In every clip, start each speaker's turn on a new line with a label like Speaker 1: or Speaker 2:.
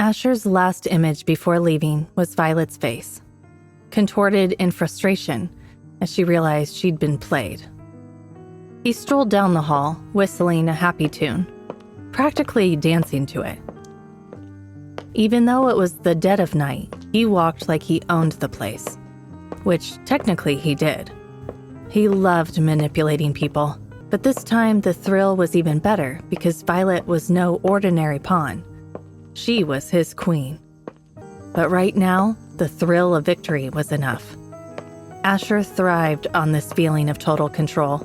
Speaker 1: Asher's last image before leaving was Violet's face, contorted in frustration as she realized she'd been played. He strolled down the hall, whistling a happy tune, practically dancing to it. Even though it was the dead of night, he walked like he owned the place, which technically he did. He loved manipulating people, but this time the thrill was even better because Violet was no ordinary pawn. She was his queen. But right now, the thrill of victory was enough. Asher thrived on this feeling of total control,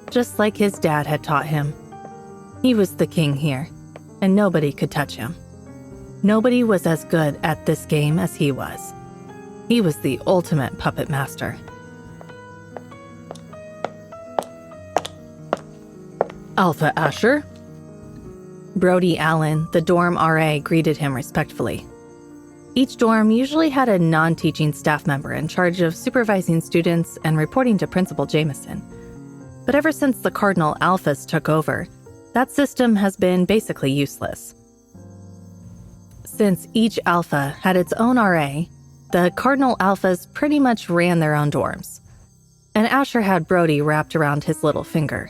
Speaker 1: just like his dad had taught him. He was the king here, and nobody could touch him. Nobody was as good at this game as he was. He was the ultimate puppet master.
Speaker 2: Alpha Asher?
Speaker 1: Brody Allen, the dorm RA, greeted him respectfully. Each dorm usually had a non-teaching staff member in charge of supervising students and reporting to Principal Jameson. But ever since the Cardinal Alphas took over, that system has been basically useless. Since each Alpha had its own RA, the Cardinal Alphas pretty much ran their own dorms. And Asher had Brody wrapped around his little finger.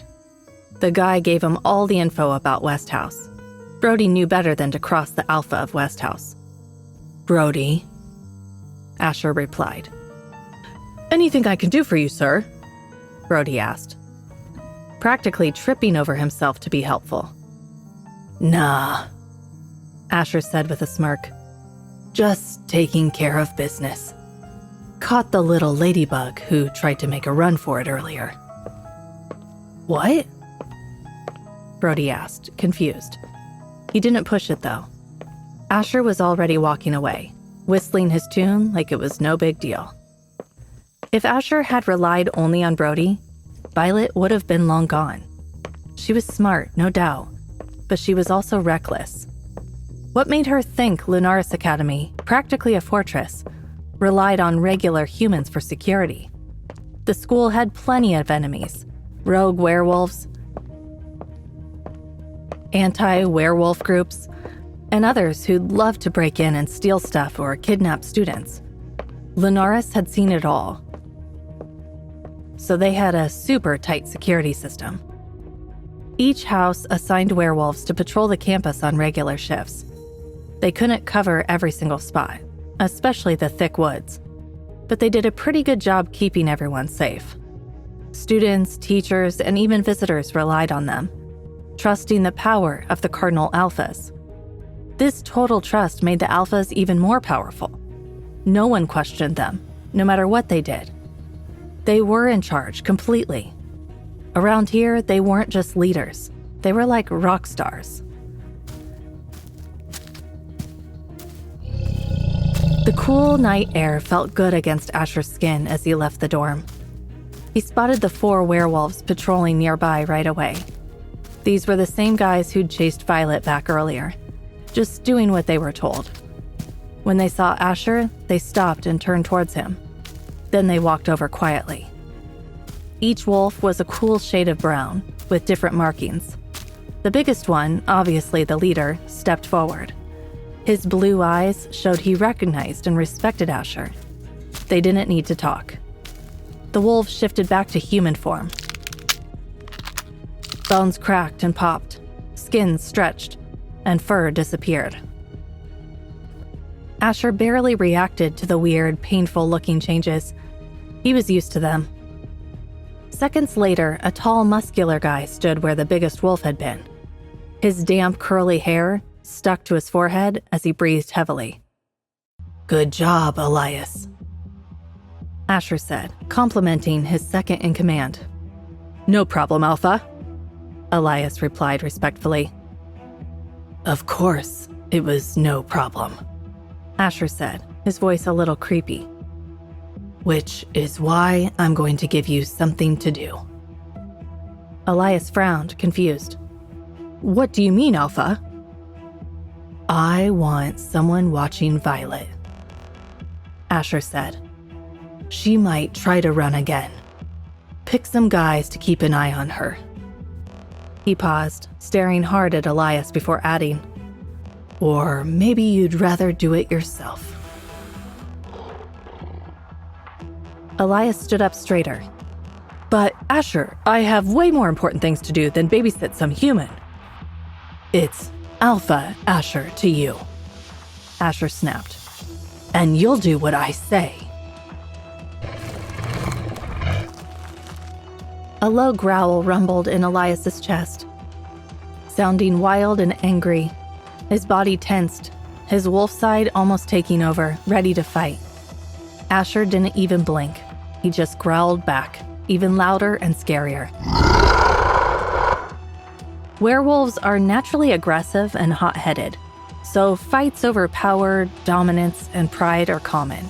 Speaker 1: The guy gave him all the info about West House. Brody knew better than to cross the Alpha of West House.
Speaker 2: Brody,
Speaker 1: Asher replied.
Speaker 2: Anything I can do for you, sir?
Speaker 1: Brody asked, practically tripping over himself to be helpful.
Speaker 2: Nah,
Speaker 1: Asher said with a smirk.
Speaker 2: Just taking care of business. Caught the little ladybug who tried to make a run for it earlier.
Speaker 1: What? Brody asked, confused. He didn't push it, though. Asher was already walking away, whistling his tune like it was no big deal. If Asher had relied only on Brody, Violet would have been long gone. She was smart, no doubt, but she was also reckless. What made her think Lunaris Academy, practically a fortress, relied on regular humans for security? The school had plenty of enemies, rogue werewolves, anti-werewolf groups, and others who'd love to break in and steal stuff or kidnap students. Lunaris had seen it all. So they had a super tight security system. Each house assigned werewolves to patrol the campus on regular shifts. They couldn't cover every single spot, especially the thick woods, but they did a pretty good job keeping everyone safe. Students, teachers, and even visitors relied on them, trusting the power of the Cardinal Alphas. This total trust made the Alphas even more powerful. No one questioned them, no matter what they did. They were in charge completely. Around here, they weren't just leaders. They were like rock stars. The cool night air felt good against Asher's skin as he left the dorm. He spotted the 4 werewolves patrolling nearby right away. These were the same guys who'd chased Violet back earlier, just doing what they were told. When they saw Asher, they stopped and turned towards him. Then they walked over quietly. Each wolf was a cool shade of brown, with different markings. The biggest one, obviously the leader, stepped forward. His blue eyes showed he recognized and respected Asher. They didn't need to talk. The wolves shifted back to human form. Bones cracked and popped, skin stretched, and fur disappeared. Asher barely reacted to the weird, painful-looking changes. He was used to them. Seconds later, a tall, muscular guy stood where the biggest wolf had been. His damp, curly hair stuck to his forehead as he breathed heavily.
Speaker 2: Good job, Elias,
Speaker 1: Asher said, complimenting his second in command.
Speaker 2: No problem, Alpha,
Speaker 1: Elias replied respectfully.
Speaker 2: Of course, it was no problem,
Speaker 1: Asher said, his voice a little creepy.
Speaker 2: Which is why I'm going to give you something to do.
Speaker 1: Elias frowned, confused.
Speaker 2: What do you mean, Alpha?
Speaker 1: I want someone watching Violet, Asher said.
Speaker 2: She might try to run again. Pick some guys to keep an eye on her.
Speaker 1: He paused, staring hard at Elias before adding,
Speaker 2: Or maybe you'd rather do it yourself.
Speaker 1: Elias stood up straighter.
Speaker 2: But Asher, I have way more important things to do than babysit some human. It's Alpha Asher to you,
Speaker 1: Asher snapped.
Speaker 2: and you'll do what I say.
Speaker 1: A low growl rumbled in Elias's chest, sounding wild and angry. His body tensed, his wolf side almost taking over, ready to fight. Asher didn't even blink. He just growled back, even louder and scarier. Werewolves are naturally aggressive and hot-headed, so fights over power, dominance, and pride are common.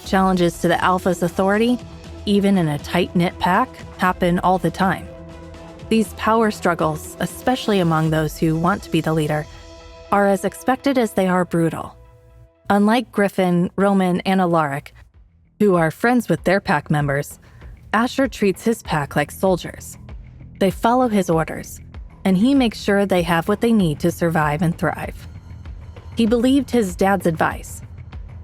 Speaker 1: Challenges to the alpha's authority, even in a tight-knit pack, happen all the time. These power struggles, especially among those who want to be the leader, are as expected as they are brutal. Unlike Griffin, Roman, and Alaric, who are friends with their pack members, Asher treats his pack like soldiers. They follow his orders, and he makes sure they have what they need to survive and thrive. He believed his dad's advice.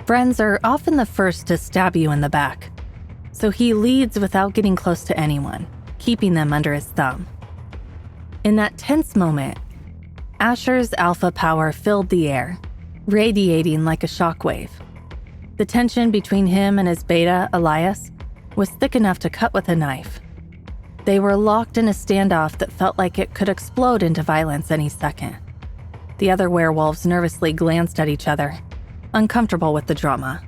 Speaker 1: Friends are often the first to stab you in the back, so he leads without getting close to anyone, keeping them under his thumb. In that tense moment, Asher's alpha power filled the air, radiating like a shockwave. The tension between him and his beta, Elias, was thick enough to cut with a knife. They were locked in a standoff that felt like it could explode into violence any second. The other werewolves nervously glanced at each other, uncomfortable with the drama.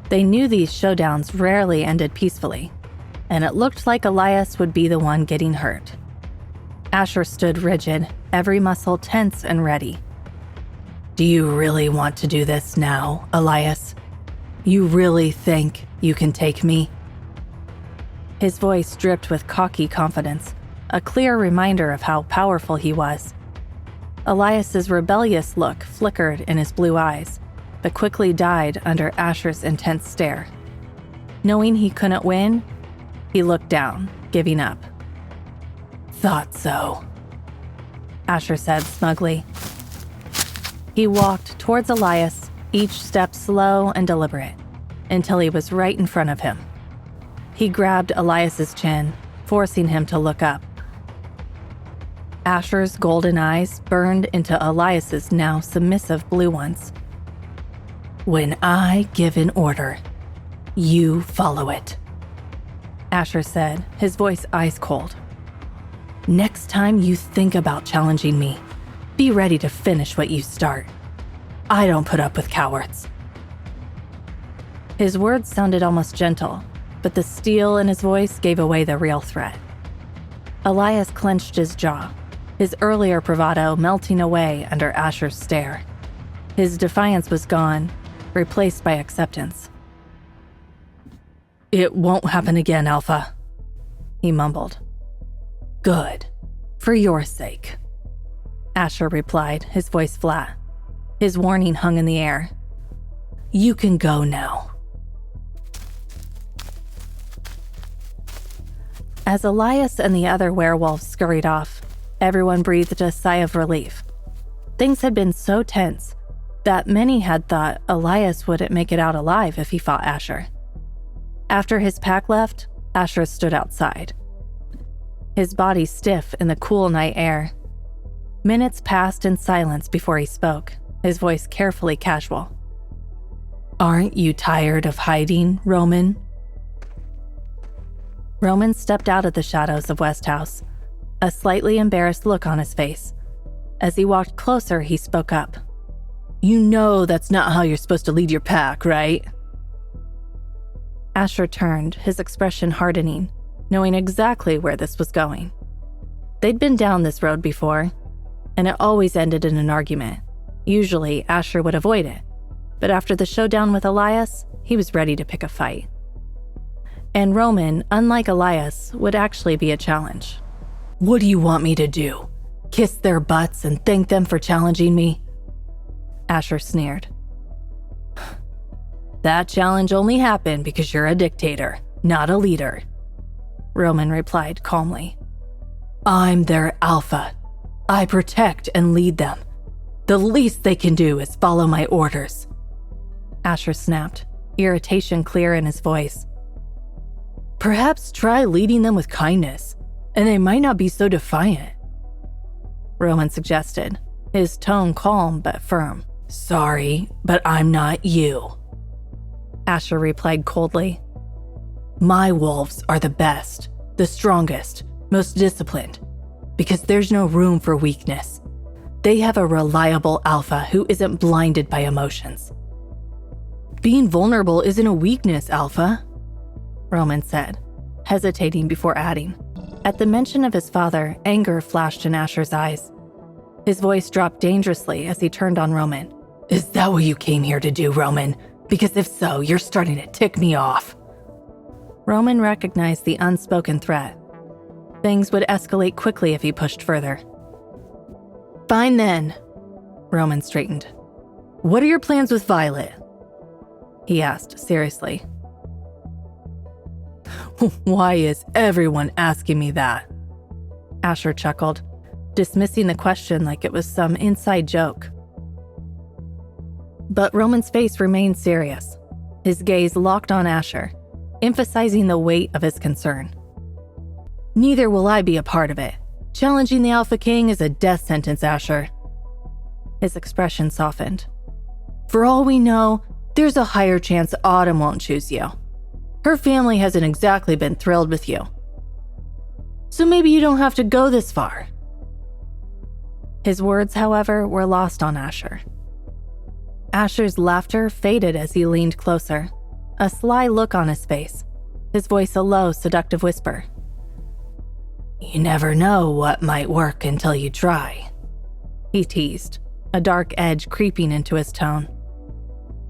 Speaker 1: They knew these showdowns rarely ended peacefully, and it looked like Elias would be the one getting hurt. Asher stood rigid, every muscle tense and ready.
Speaker 2: Do you really want to do this now, Elias? You really think you can take me?
Speaker 1: His voice dripped with cocky confidence, a clear reminder of how powerful he was. Elias's rebellious look flickered in his blue eyes, but quickly died under Asher's intense stare. Knowing he couldn't win, he looked down, giving up.
Speaker 2: Thought so,
Speaker 1: Asher said smugly. He walked towards Elias, each step slow and deliberate, until he was right in front of him. He grabbed Elias's chin, forcing him to look up. Asher's golden eyes burned into Elias's now submissive blue ones.
Speaker 2: When I give an order, you follow it,
Speaker 1: Asher said, his voice ice cold.
Speaker 2: Next time you think about challenging me, be ready to finish what you start. I don't put up with cowards.
Speaker 1: His words sounded almost gentle, but the steel in his voice gave away the real threat. Elias clenched his jaw, his earlier bravado melting away under Asher's stare. His defiance was gone, replaced by acceptance.
Speaker 2: It won't happen again, Alpha,
Speaker 1: he mumbled.
Speaker 2: Good. For your sake,
Speaker 1: Asher replied, his voice flat. His warning hung in the air.
Speaker 2: You can go now.
Speaker 1: As Elias and the other werewolves scurried off, everyone breathed a sigh of relief. Things had been so tense that many had thought Elias wouldn't make it out alive if he fought Asher. After his pack left, Asher stood outside, his body stiff in the cool night air. Minutes passed in silence before he spoke, his voice carefully casual.
Speaker 2: Aren't you tired of hiding, Roman?
Speaker 1: Roman stepped out of the shadows of West House, a slightly embarrassed look on his face. As he walked closer, he spoke up.
Speaker 2: You know that's not how you're supposed to lead your pack, right?
Speaker 1: Asher turned, his expression hardening, knowing exactly where this was going. They'd been down this road before, and it always ended in an argument. Usually, Asher would avoid it, but after the showdown with Elias, he was ready to pick a fight. And Roman, unlike Elias, would actually be a challenge.
Speaker 2: What do you want me to do? Kiss their butts and thank them for challenging me?
Speaker 1: Asher sneered.
Speaker 2: That challenge only happened because you're a dictator, not a leader,
Speaker 1: Roman replied calmly.
Speaker 2: I'm their alpha. I protect and lead them. The least they can do is follow my orders.
Speaker 1: Asher snapped, irritation clear in his voice.
Speaker 2: Perhaps try leading them with kindness, and they might not be so defiant.
Speaker 1: Roman suggested, his tone calm but firm.
Speaker 2: Sorry, but I'm not you.
Speaker 1: Asher replied coldly.
Speaker 2: My wolves are the best, the strongest, most disciplined, because there's no room for weakness. They have a reliable alpha who isn't blinded by emotions. Being vulnerable isn't a weakness, Alpha,
Speaker 1: Roman said, hesitating before adding. At the mention of his father, anger flashed in Asher's eyes. His voice dropped dangerously as he turned on Roman.
Speaker 2: Is that what you came here to do, Roman? Because if so, you're starting to tick me off.
Speaker 1: Roman recognized the unspoken threat. Things would escalate quickly if he pushed further.
Speaker 2: Fine then.
Speaker 1: Roman straightened.
Speaker 2: What are your plans with Violet?
Speaker 1: He asked seriously.
Speaker 2: Why is everyone asking me that?
Speaker 1: Asher chuckled, dismissing the question like it was some inside joke. But Roman's face remained serious, his gaze locked on Asher, emphasizing the weight of his concern.
Speaker 2: Neither will I be a part of it. Challenging the Alpha King is a death sentence, Asher.
Speaker 1: His expression softened.
Speaker 2: For all we know, there's a higher chance Autumn won't choose you. Her family hasn't exactly been thrilled with you. So maybe you don't have to go this far.
Speaker 1: His words, however, were lost on Asher. Asher's laughter faded as he leaned closer, a sly look on his face, his voice a low, seductive whisper.
Speaker 2: You never know what might work until you try,
Speaker 1: he teased, a dark edge creeping into his tone.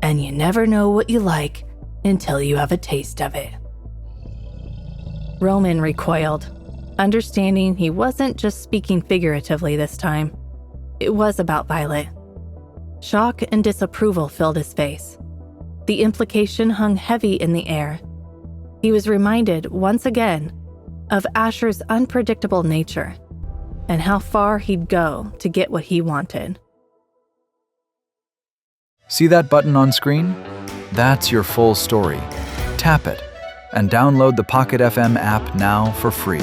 Speaker 2: And you never know what you like until you have a taste of it.
Speaker 1: Roman recoiled, understanding he wasn't just speaking figuratively this time. It was about Violet. Shock and disapproval filled his face. The implication hung heavy in the air. He was reminded once again of Asher's unpredictable nature and how far he'd go to get what he wanted.
Speaker 3: See that button on screen? That's your full story. Tap it and download the Pocket FM app now for free.